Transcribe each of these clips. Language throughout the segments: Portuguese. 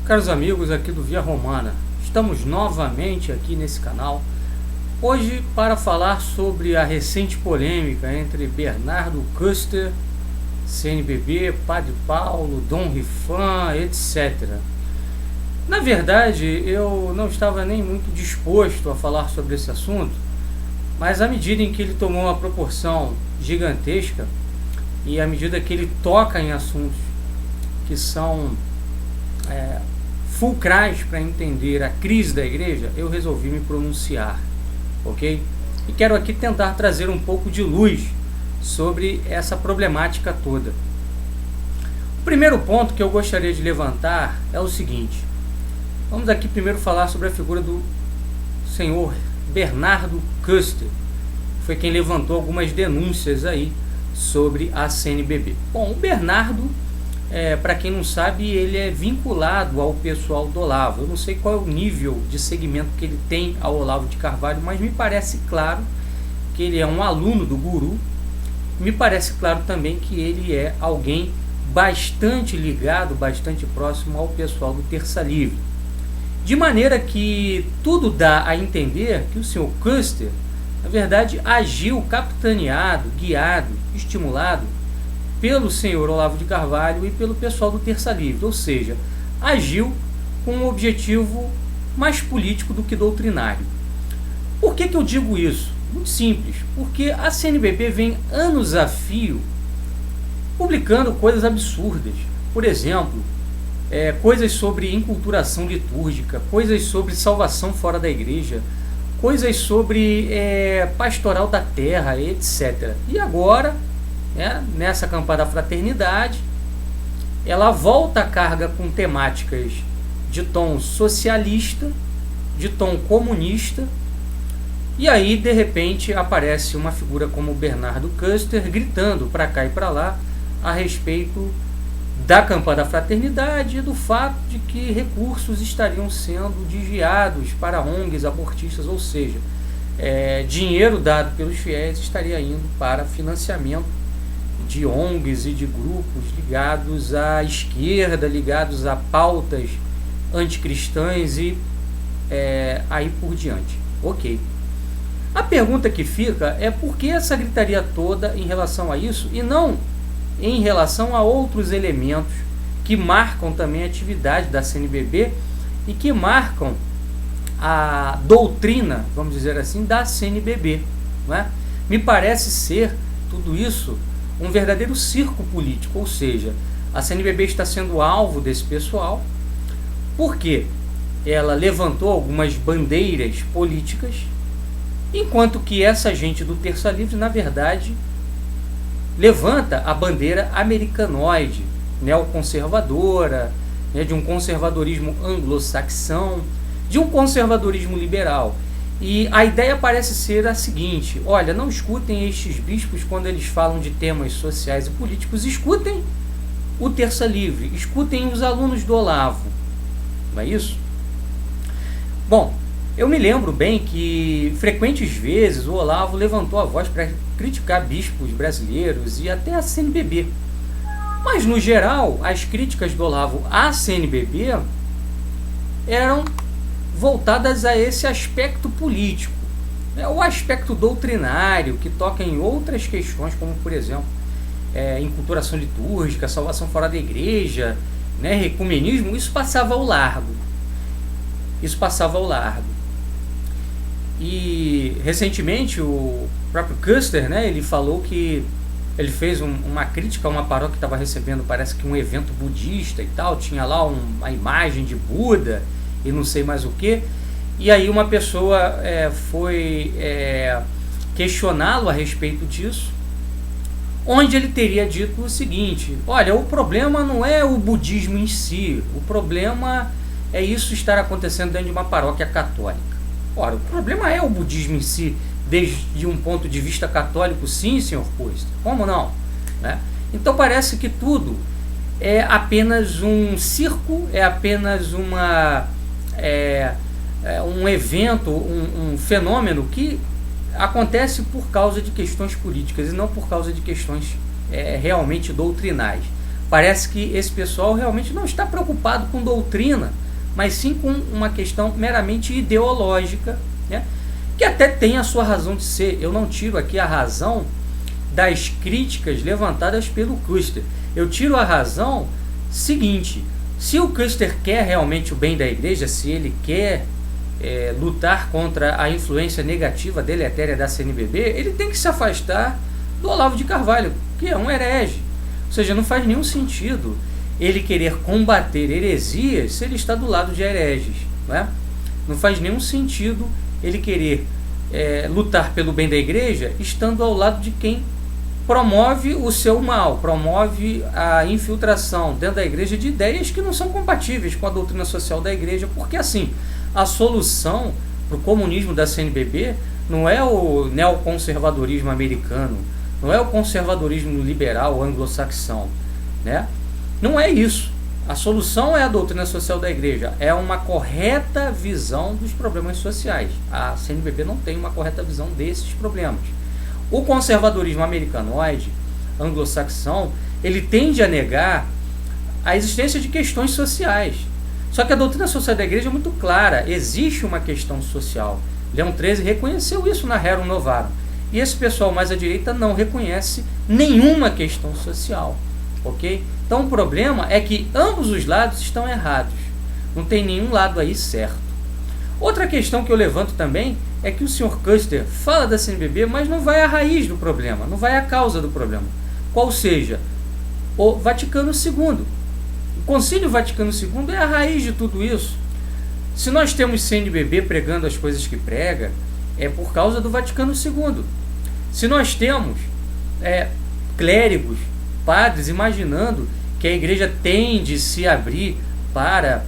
Caros amigos aqui do Via Romana, estamos novamente aqui nesse canal, hoje para falar sobre a recente polêmica entre Bernardo Custer, CNBB, Padre Paulo, Dom Rifan, etc. Na verdade, eu não estava nem muito disposto a falar sobre esse assunto, mas à medida em que ele tomou uma proporção gigantesca e à medida que ele toca em assuntos que são fulcrais para entender a crise da igreja, eu resolvi me pronunciar, ok? E quero aqui tentar trazer um pouco de luz sobre essa problemática toda. O primeiro ponto que eu gostaria de levantar é o seguinte: vamos aqui primeiro falar sobre a figura do senhor Bernardo Custer, que foi quem levantou algumas denúncias aí sobre a CNBB. Bom, o Bernardo, para quem não sabe, ele é vinculado ao pessoal do Olavo. Eu não sei qual é o nível de segmento que ele tem ao Olavo de Carvalho, mas me parece claro que ele é um aluno do guru. Me parece claro também que ele é alguém bastante ligado, bastante próximo ao pessoal do Terça Livre. De maneira que tudo dá a entender que o senhor Custer, na verdade, agiu capitaneado, guiado, estimulado pelo senhor Olavo de Carvalho e pelo pessoal do Terça Livre, ou seja, agiu com um objetivo mais político do que doutrinário. Por que eu digo isso? Muito simples, porque a CNBB vem anos a fio publicando coisas absurdas. Por exemplo, coisas sobre enculturação litúrgica, coisas sobre salvação fora da igreja, coisas sobre pastoral da terra, etc. E agora, nessa campanha da fraternidade, ela volta a carga com temáticas de tom socialista, de tom comunista, e aí de repente aparece uma figura como o Bernardo Custer gritando para cá e para lá a respeito da campanha da fraternidade e do fato de que recursos estariam sendo desviados para ONGs abortistas, ou seja, dinheiro dado pelos fiéis estaria indo para financiamento de ONGs e de grupos ligados à esquerda, ligados a pautas anticristãs e aí por diante. Ok. A pergunta que fica é por que essa gritaria toda em relação a isso e não em relação a outros elementos que marcam também a atividade da CNBB e que marcam a doutrina, vamos dizer assim, da CNBB, não é? Me parece ser tudo isso um verdadeiro circo político, ou seja, a CNBB está sendo alvo desse pessoal porque ela levantou algumas bandeiras políticas, enquanto que essa gente do Terça Livre, na verdade, levanta a bandeira americanoide, neoconservadora, de um conservadorismo anglo-saxão, de um conservadorismo liberal. E a ideia parece ser a seguinte: olha, não escutem estes bispos quando eles falam de temas sociais e políticos, escutem o Terça Livre, escutem os alunos do Olavo. Não é isso? Bom, eu me lembro bem que frequentes vezes o Olavo levantou a voz para criticar bispos brasileiros e até a CNBB. Mas, no geral, as críticas do Olavo à CNBB eram voltadas a esse aspecto político, o aspecto doutrinário, que toca em outras questões, como, por exemplo, enculturação litúrgica, salvação fora da igreja, ecumenismo. Isso passava ao largo. E recentemente o próprio Custer, ele falou que ele fez uma crítica a uma paróquia que estava recebendo, parece que um evento budista e tal, tinha lá uma imagem de Buda e não sei mais o que, e aí uma pessoa foi questioná-lo a respeito disso, onde ele teria dito o seguinte: olha, o problema não é o budismo em si, o problema é isso estar acontecendo dentro de uma paróquia católica. Ora, o problema é o budismo em si, desde um ponto de vista católico, sim, senhor Custer, como não? Então parece que tudo é apenas um circo, é apenas um evento, um fenômeno que acontece por causa de questões políticas e não por causa de questões realmente doutrinais. Parece que esse pessoal realmente não está preocupado com doutrina, mas sim com uma questão meramente ideológica, né? Que até tem a sua razão de ser. Eu não tiro aqui a razão das críticas levantadas pelo Custer. Eu tiro a razão seguinte: se o Custer quer realmente o bem da igreja, se ele quer lutar contra a influência negativa deletéria da CNBB, ele tem que se afastar do Olavo de Carvalho, que é um herege. Ou seja, não faz nenhum sentido ele querer combater heresias se ele está do lado de hereges, né? Não faz nenhum sentido ele querer lutar pelo bem da igreja estando ao lado de quem promove o seu mal, promove a infiltração dentro da igreja de ideias que não são compatíveis com a doutrina social da igreja, porque assim, a solução para o comunismo da CNBB não é o neoconservadorismo americano, não é o conservadorismo liberal anglo-saxão, né? Não é isso. A solução é a doutrina social da igreja, é uma correta visão dos problemas sociais. A CNBB não tem uma correta visão desses problemas. O conservadorismo americanoide, anglo-saxão, ele tende a negar a existência de questões sociais. Só que a doutrina social da igreja é muito clara, existe uma questão social. Leão XIII reconheceu isso na Rerum Novarum. E esse pessoal mais à direita não reconhece nenhuma questão social. Ok? Então o problema é que ambos os lados estão errados. Não tem nenhum lado aí certo. Outra questão que eu levanto também é que o Sr. Custer fala da CNBB, mas não vai à raiz do problema, não vai à causa do problema. Qual seja? O Vaticano II. O Concílio Vaticano II é a raiz de tudo isso. Se nós temos CNBB pregando as coisas que prega, é por causa do Vaticano II. Se nós temos clérigos, padres imaginando que a igreja tem de se abrir para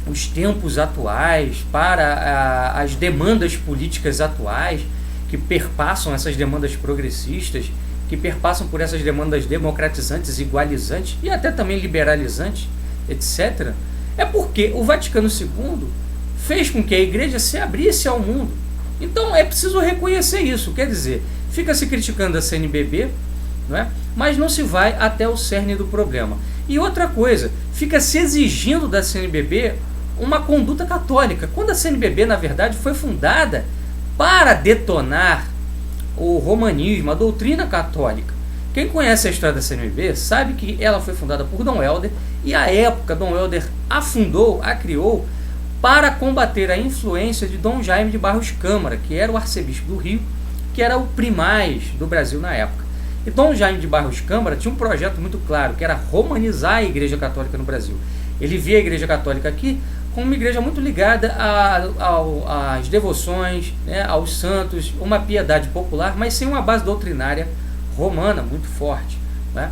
os tempos atuais, para as demandas políticas atuais, que perpassam essas demandas progressistas, que perpassam por essas demandas democratizantes, igualizantes e até também liberalizantes, etc., é porque o Vaticano II fez com que a igreja se abrisse ao mundo. Então é preciso reconhecer isso. Quer dizer, fica se criticando a CNBB, não é? Mas não se vai até o cerne do problema. E outra coisa, fica se exigindo da CNBB uma conduta católica, quando a CNBB, na verdade, foi fundada para detonar o romanismo, a doutrina católica. Quem conhece a história da CNBB sabe que ela foi fundada por Dom Helder, e à época Dom Helder a fundou, a criou, para combater a influência de Dom Jaime de Barros Câmara, que era o arcebispo do Rio, que era o primaz do Brasil na época. E Dom Jaime de Barros Câmara tinha um projeto muito claro, que era romanizar a Igreja Católica no Brasil. Ele via a Igreja Católica aqui como uma igreja muito ligada às devoções, né, aos santos, uma piedade popular, mas sem uma base doutrinária romana muito forte, né?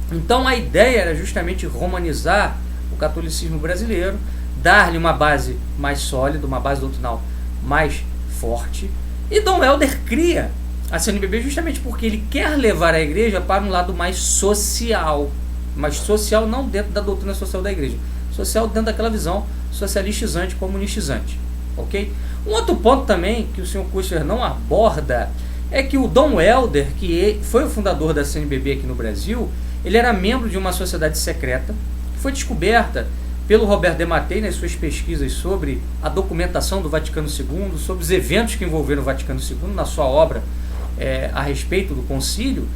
Então a ideia era justamente romanizar o catolicismo brasileiro, dar-lhe uma base mais sólida, uma base doutrinal mais forte. E Dom Helder cria a CNBB justamente porque ele quer levar a igreja para um lado mais social, mas social não dentro da doutrina social da igreja, social dentro daquela visão socialistizante, comunistizante, ok? Um outro ponto também que o Sr. Custer não aborda é que o Dom Helder, que foi o fundador da CNBB aqui no Brasil, ele era membro de uma sociedade secreta que foi descoberta pelo Robert de Mattei nas suas pesquisas sobre a documentação do Vaticano II, sobre os eventos que envolveram o Vaticano II, na sua obra a respeito do concílio,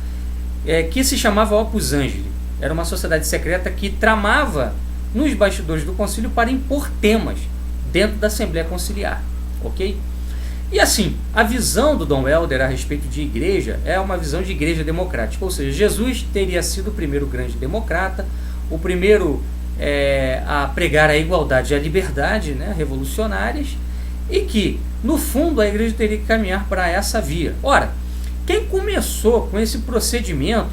que se chamava Opus Angeli. Era uma sociedade secreta que tramava nos bastidores do concílio para impor temas dentro da Assembleia Conciliar, ok? E assim, a visão do Dom Helder a respeito de igreja é uma visão de igreja democrática, ou seja, Jesus teria sido o primeiro grande democrata, o primeiro a pregar a igualdade e a liberdade, né, revolucionárias, e que, no fundo, a igreja teria que caminhar para essa via. Ora, quem começou com esse procedimento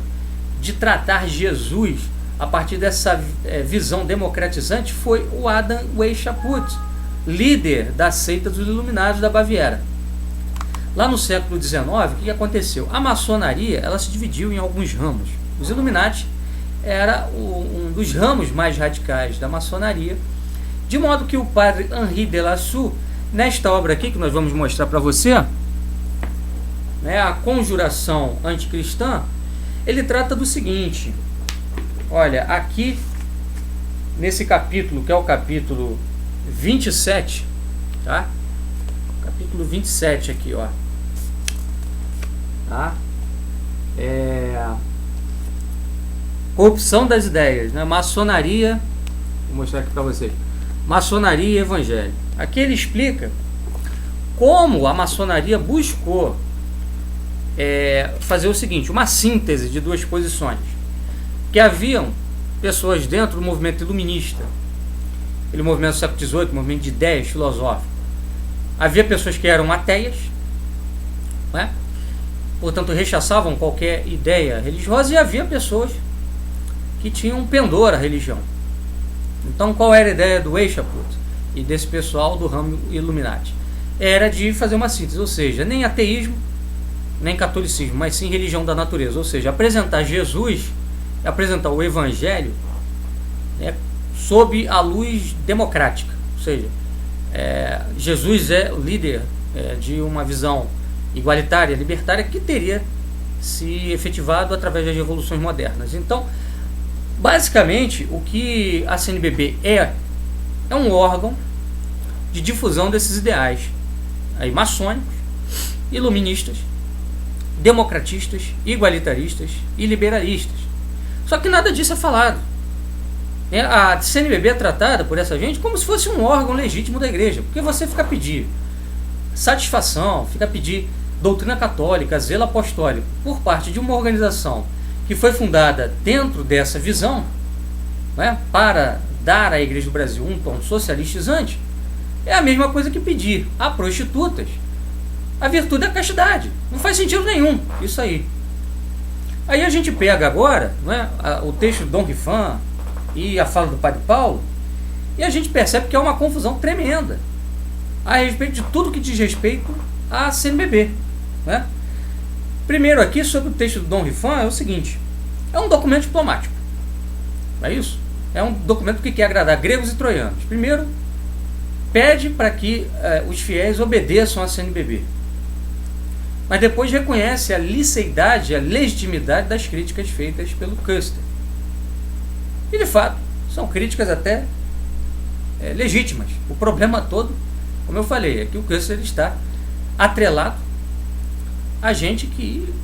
de tratar Jesus a partir dessa visão democratizante foi o Adam Weishaupt, líder da seita dos Iluminados da Baviera. Lá no século XIX, o que aconteceu? A maçonaria ela se dividiu em alguns ramos. Os Illuminati era um dos ramos mais radicais da maçonaria, de modo que o padre Henri de Lassou, nesta obra aqui que nós vamos mostrar para você, né, a Conjuração Anticristã, ele trata do seguinte: Olha, aqui nesse capítulo, que é o capítulo 27, tá? Capítulo 27 aqui, ó. Tá? Corrupção das ideias, né? Maçonaria, vou mostrar aqui para vocês. Maçonaria e evangelho. Aqui ele explica como a maçonaria buscou fazer o seguinte, uma síntese de duas posições. Que haviam pessoas dentro do movimento iluminista, aquele movimento do século XVIII, movimento de ideias filosóficas. Havia pessoas que eram ateias, né? Portanto rechaçavam qualquer ideia religiosa, e havia pessoas que tinham pendor à religião. Então qual era a ideia do Weishaupt e desse pessoal do ramo Illuminati? Era de fazer uma síntese, ou seja, nem ateísmo, nem catolicismo, mas sim religião da natureza, ou seja, apresentar Jesus, apresentar o Evangelho, né, sob a luz democrática, ou seja, Jesus é o líder de uma visão igualitária, libertária, que teria se efetivado através das revoluções modernas. Então, basicamente, o que a CNBB é um órgão de difusão desses ideais aí, maçônicos, iluministas, democratistas, igualitaristas e liberalistas. Só que nada disso é falado. A CNBB é tratada por essa gente como se fosse um órgão legítimo da igreja, porque você fica a pedir satisfação, fica a pedir doutrina católica, zelo apostólico, por parte de uma organização que foi fundada dentro dessa visão, né, para dar à Igreja do Brasil um tom socialistizante, é a mesma coisa que pedir a prostitutas a virtude da castidade. Não faz sentido nenhum isso aí. Aí a gente pega agora, né, o texto de Dom Rifan e a fala do Padre Paulo, e a gente percebe que é uma confusão tremenda a respeito de tudo que diz respeito à CNBB, né? Primeiro aqui, sobre o texto do Dom Rifan, é o seguinte: é um documento diplomático, é isso? É um documento que quer agradar gregos e troianos. Primeiro, pede para que os fiéis obedeçam à CNBB, mas depois reconhece a liceidade, a legitimidade das críticas feitas pelo Custer. E de fato, são críticas até legítimas. O problema todo, como eu falei, é que o Custer está atrelado a gente que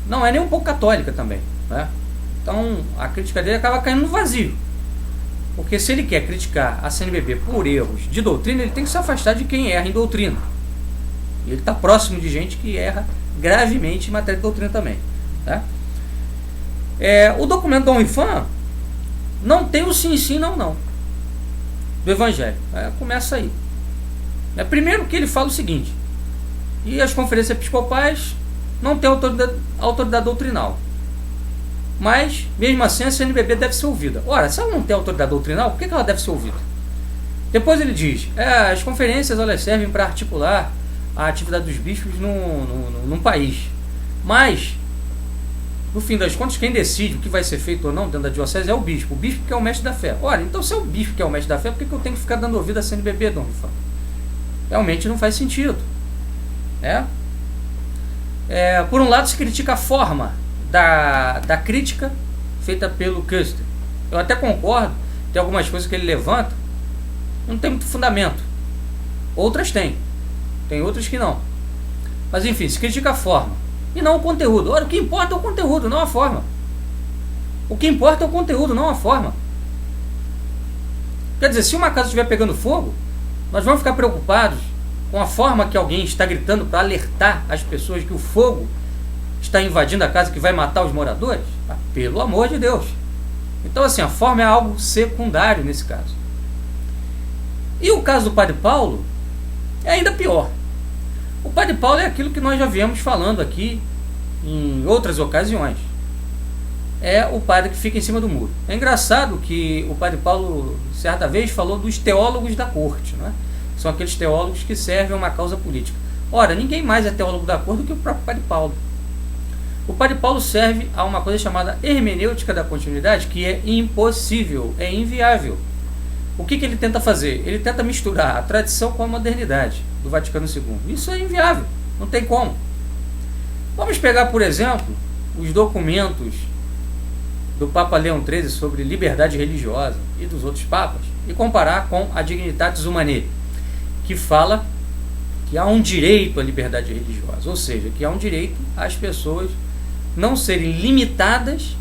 não é nem um pouco católica também, né? Então a crítica dele acaba caindo no vazio, porque se ele quer criticar a CNBB por erros de doutrina, ele tem que se afastar de quem erra em doutrina. E ele está próximo de gente que erra gravemente em matéria de doutrina também, tá? O documento do Dom Rifan não tem o sim, não do Evangelho. Começa aí. Primeiro que ele fala o seguinte: e as conferências episcopais não têm autoridade doutrinal, mas mesmo assim a CNBB deve ser ouvida. Ora, se ela não tem autoridade doutrinal, por que ela deve ser ouvida? Depois ele diz: as conferências elas servem para articular a atividade dos bispos num país, mas no fim das contas quem decide o que vai ser feito ou não dentro da diocese é o bispo que é o mestre da fé. Ora, então se é o bispo que é o mestre da fé, por que eu tenho que ficar dando ouvido à CNBB, Dom Rifan? Realmente não faz sentido. Por um lado se critica a forma da crítica feita pelo Custer. Eu até concordo, tem algumas coisas que ele levanta, não tem muito fundamento. Outras tem outras que não. Mas enfim, se critica a forma e não o conteúdo. Ora, o que importa é o conteúdo, não a forma. O que importa é o conteúdo, não a forma. Quer dizer, se uma casa estiver pegando fogo, nós vamos ficar preocupados com a forma que alguém está gritando para alertar as pessoas que o fogo está invadindo a casa, que vai matar os moradores? Pelo amor de Deus. Então assim, a forma é algo secundário nesse caso. E o caso do Padre Paulo é ainda pior. O Padre Paulo é aquilo que nós já viemos falando aqui em outras ocasiões. É o padre que fica em cima do muro. É engraçado que o Padre Paulo certa vez falou dos teólogos da corte, né? São aqueles teólogos que servem a uma causa política. Ora, ninguém mais é teólogo da corte do que o próprio Padre Paulo. O Padre Paulo serve a uma coisa chamada hermenêutica da continuidade, que é impossível, é inviável. O que ele tenta fazer? Ele tenta misturar a tradição com a modernidade do Vaticano II. Isso é inviável, não tem como. Vamos pegar, por exemplo, os documentos do Papa Leão XIII sobre liberdade religiosa e dos outros papas e comparar com a Dignitatis Humanae, que fala que há um direito à liberdade religiosa, ou seja, que há um direito às pessoas não serem limitadas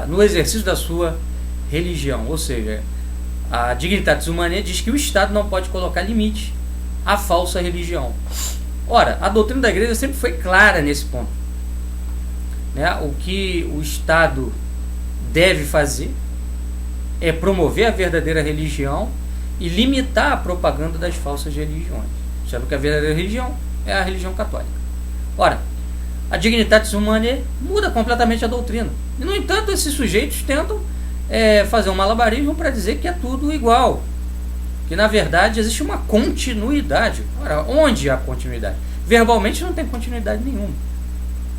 no exercício da sua religião. Ou seja, a Dignitatis Humanae diz que o Estado não pode colocar limite à falsa religião. Ora, a doutrina da Igreja sempre foi clara nesse ponto, né? O que o Estado deve fazer é promover a verdadeira religião e limitar a propaganda das falsas religiões, sendo que a verdadeira religião é a religião católica. Ora, a Dignitatis Humanae muda completamente a doutrina. E, no entanto, esses sujeitos tentam fazer um malabarismo para dizer que é tudo igual, que na verdade existe uma continuidade. Ora, onde há continuidade? Verbalmente não tem continuidade nenhuma.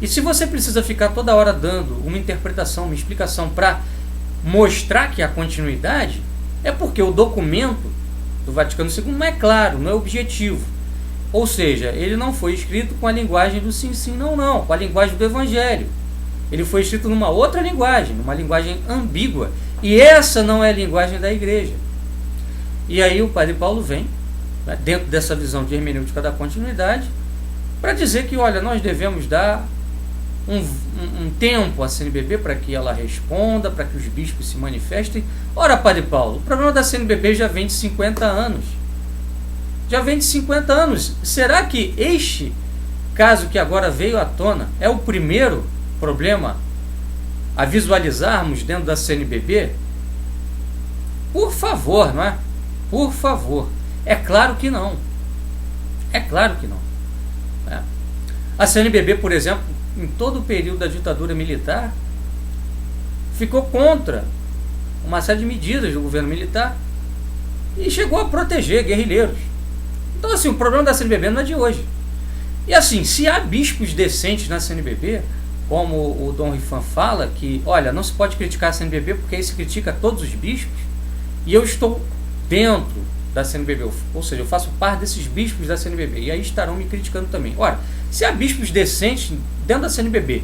E se você precisa ficar toda hora dando uma interpretação, uma explicação para mostrar que há continuidade, é porque o documento do Vaticano II não é claro, não é objetivo. Ou seja, ele não foi escrito com a linguagem do sim, sim, não, não, com a linguagem do Evangelho. Ele foi escrito numa outra linguagem, numa linguagem ambígua. E essa não é a linguagem da Igreja. E aí o Padre Paulo vem, né, dentro dessa visão de hermenêutica da continuidade, para dizer que, olha, nós devemos dar um tempo à CNBB para que ela responda, para que os bispos se manifestem. Ora, Padre Paulo, o problema da CNBB já vem de 50 anos. Já vem de 50 anos. Será que este caso que agora veio à tona é o primeiro problema a visualizarmos dentro da CNBB? Por favor, não é? Por favor. É claro que não. É claro que não. É. A CNBB, por exemplo, em todo o período da ditadura militar, ficou contra uma série de medidas do governo militar e chegou a proteger guerrilheiros. Então, assim, o problema da CNBB não é de hoje. E assim, se há bispos decentes na CNBB, como o Dom Rifan fala, que, olha, não se pode criticar a CNBB porque aí se critica todos os bispos, e eu estou dentro da CNBB, ou seja, eu faço parte desses bispos da CNBB, e aí estarão me criticando também. Ora, se há bispos decentes dentro da CNBB,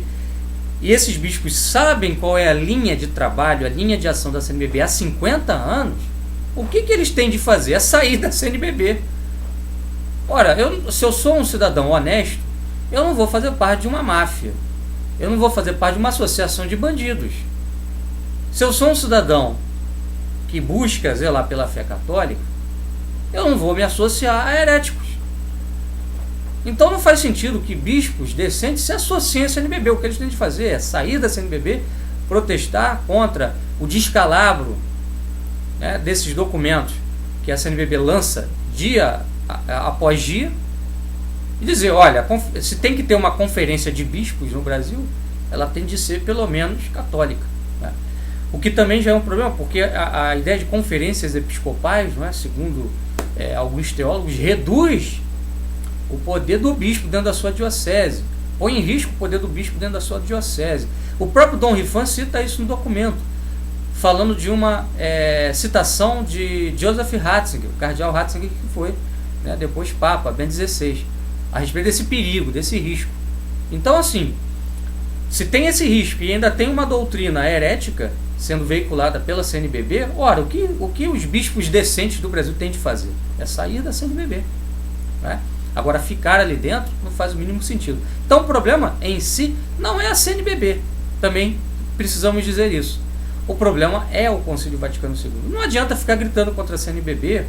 e esses bispos sabem qual é a linha de trabalho, a linha de ação da CNBB há 50 anos, o que eles têm de fazer? É sair da CNBB. Ora, se eu sou um cidadão honesto, eu não vou fazer parte de uma máfia. Eu não vou fazer parte de uma associação de bandidos. Se eu sou um cidadão que busca zelar pela fé católica, eu não vou me associar a heréticos. Então não faz sentido que bispos decentes se associem à CNBB. O que eles têm de fazer é sair da CNBB, protestar contra o descalabro, né, desses documentos que a CNBB lança dia após dia, e dizer, olha, se tem que ter uma conferência de bispos no Brasil, ela tem de ser pelo menos católica, né? O que também já é um problema, porque a ideia de conferências episcopais, não é, segundo alguns teólogos, reduz o poder do bispo dentro da sua diocese, põe em risco o poder do bispo dentro da sua diocese. O próprio Dom Rifan cita isso no documento, falando de uma citação de Joseph Ratzinger, o cardeal Ratzinger, que foi, né, depois Papa, Bento XVI, a respeito desse perigo, desse risco. Então, assim, se tem esse risco e ainda tem uma doutrina herética sendo veiculada pela CNBB, ora, o que os bispos decentes do Brasil têm de fazer? É sair da CNBB, né? Agora, ficar ali dentro não faz o mínimo sentido. Então, o problema em si não é a CNBB, também precisamos dizer isso. O problema é o Concílio Vaticano II. Não adianta ficar gritando contra a CNBB,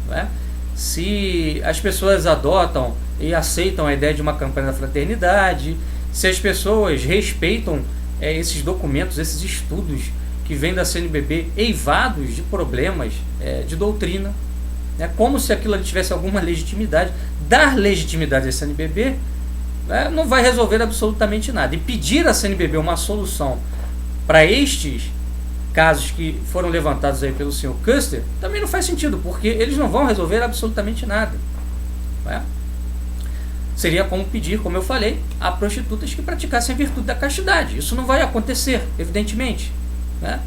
né, se as pessoas adotam e aceitam a ideia de uma campanha da fraternidade, se as pessoas respeitam esses documentos, esses estudos que vêm da CNBB eivados de problemas de doutrina, né, como se aquilo ali tivesse alguma legitimidade. Dar legitimidade à CNBB não vai resolver absolutamente nada. E pedir à CNBB uma solução para estes casos que foram levantados aí pelo senhor Custer também não faz sentido, porque eles não vão resolver absolutamente nada, né? Seria como pedir, como eu falei, a prostitutas que praticassem a virtude da castidade. Isso não vai acontecer, evidentemente, né?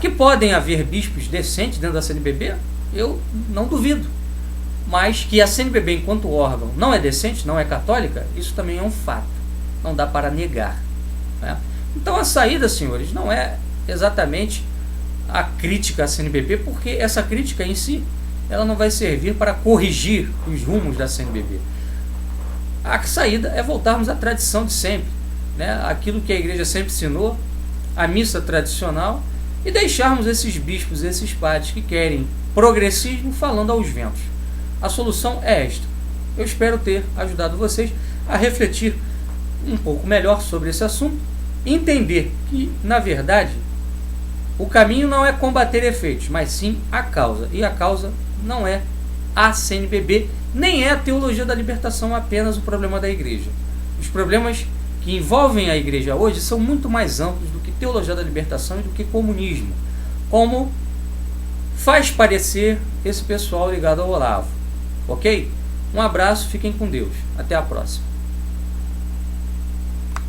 Que podem haver bispos decentes dentro da CNBB, eu não duvido, mas que a CNBB enquanto órgão não é decente, não é católica, isso também é um fato, não dá para negar, né? Então a saída, senhores, não é exatamente a crítica à CNBB, porque essa crítica em si, ela não vai servir para corrigir os rumos da CNBB. A saída é voltarmos à tradição de sempre, né? Aquilo que a igreja sempre ensinou, a missa tradicional, e deixarmos esses bispos, esses padres que querem progressismo falando aos ventos. A solução é esta. Eu espero ter ajudado vocês a refletir um pouco melhor sobre esse assunto e entender que, na verdade, o caminho não é combater efeitos, mas sim a causa. E a causa não é a CNBB, nem é a teologia da libertação apenas o problema da igreja. Os problemas que envolvem a igreja hoje são muito mais amplos do que teologia da libertação e do que comunismo, como faz parecer esse pessoal ligado ao Olavo. Ok? Um abraço, fiquem com Deus. Até a próxima.